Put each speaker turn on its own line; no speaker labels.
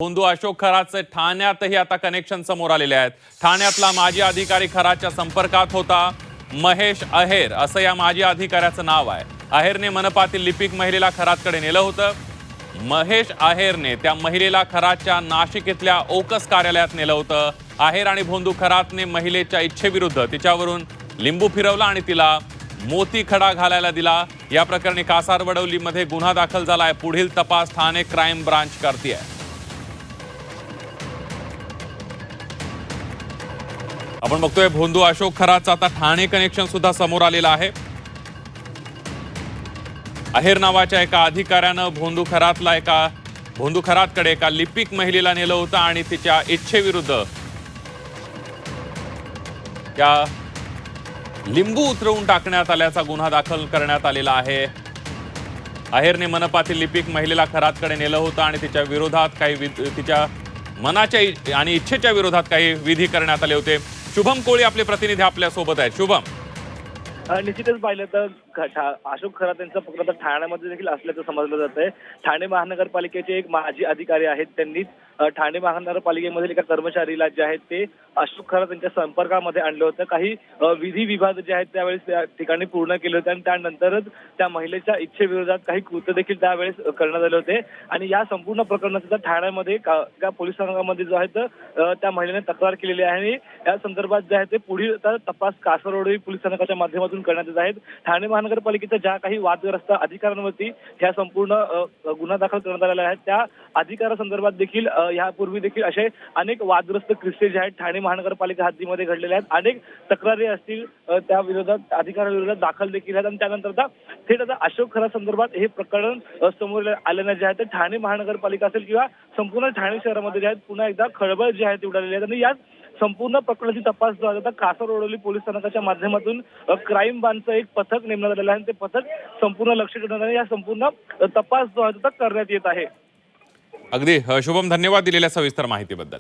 भोंदू अशोक खराचे ठाण्यातही आता कनेक्शन समोर आलेले आहेत। ठाण्यातला माजी अधिकारी खराच्या संपर्कात होता। महेश अहेर असं या माजी अधिकाऱ्याचं नाव आहे। अहेरने मनपातील लिपिक महिलेला खरातकडे नेलं होतं। महेश अहेरने त्या महिलेला खराच्या नाशिक इथल्या ओकस कार्यालयात नेलं होतं। अहेर आणि भोंदू खरातने महिलेच्या इच्छेविरुद्ध तिच्यावरून लिंबू फिरवला आणि तिला मोती खडा घालायला दिला। या प्रकरणी कासारवडवलीमध्ये गुन्हा दाखल झालाय। पुढील तपास ठाणे क्राईम ब्रांच करते आहे। आपण बघतोय भोंदू अशोक खराचं आता ठाणे कनेक्शन सुद्धा समोर आलेलं आहे। अहेर नावाच्या एका अधिकाऱ्यानं भोंदू खरातकडे एका लिपिक महिलेला नेलं होतं आणि तिच्या इच्छेविरुद्ध त्या लिंबू उतरवून टाकण्यात आल्याचा गुन्हा दाखल करण्यात आलेला आहे। अहेरने मनपातील लिपिक महिलेला खरातकडे नेलं होतं आणि तिच्या विरोधात तिच्या मनाच्या आणि इच्छेच्या विरोधात काही विधी करण्यात आले होते। शुभम कोळी आपले प्रतिनिधी आपल्या सोबत आहेत। शुभम,
निश्चितच पाहिलं तर अशोक खरात यांचा प्रकार ठाण्यामध्ये देखील असल्याचं समजलं जात आहे। ठाणे महानगरपालिकेचे एक माजी अधिकारी आहेत, त्यांनी ठाणे महानगरपालिकेमधील एका कर्मचारीला जे आहेत ते अशोक खरात यांच्या संपर्कामध्ये आणलं होतं। काही विधी विभाग जे आहेत त्यावेळेस त्या ठिकाणी पूर्ण केले होते आणि त्यानंतरच त्या महिलेच्या इच्छेविरोधात काही कृत्य देखील त्यावेळेस करण्यात आले होते। आणि या संपूर्ण प्रकरणाचा ठाण्यामध्ये एका पोलीस स्थानकामध्ये जो आहे त्या महिलेने तक्रार केलेली आहे आणि या संदर्भात जे आहे ते पुढील तपास कासारवडवी पोलीस स्थानकाच्या माध्यमातून करण्यात येत आहेत। ठाणे महानगरपालिकेच्या ज्या काही वादग्रस्त अधिकाऱ्यांवरती ह्या संपूर्ण गुन्हा दाखल करण्यात आलेला आहे त्या अधिकारासंदर्भात देखील यापूर्वी देखील असे अनेक वादग्रस्त किस्से जे आहेत ठाणे महानगरपालिका हद्दीमध्ये घडलेले आहेत। अनेक तक्रारी असतील त्या विरोधात अधिकाऱ्यांविरोधात दाखल देखील आहेत आणि त्यानंतर थेट आता अशोक खरा संदर्भात हे प्रकरण समोर आल्याने जे आहे ते ठाणे महानगरपालिका असेल किंवा संपूर्ण ठाणे शहरामध्ये जे आहेत पुन्हा एकदा खळबळ जी आहे ती उडालेली आहे। आणि याच संपूर्ण प्रकरणाची तपास जो आहे कासारवडवली पोलीस स्थानकाच्या माध्यमातून क्राईम ब्रांचचं एक पथक नेमण्यात आलेलं आहे आणि ते पथक संपूर्ण लक्ष ठेवण्यात आणि या संपूर्ण तपास जो आहे करण्यात येत आहे।
अगदी शुभम, धन्यवाद दिलेल्या सविस्तर माहितीबद्दल।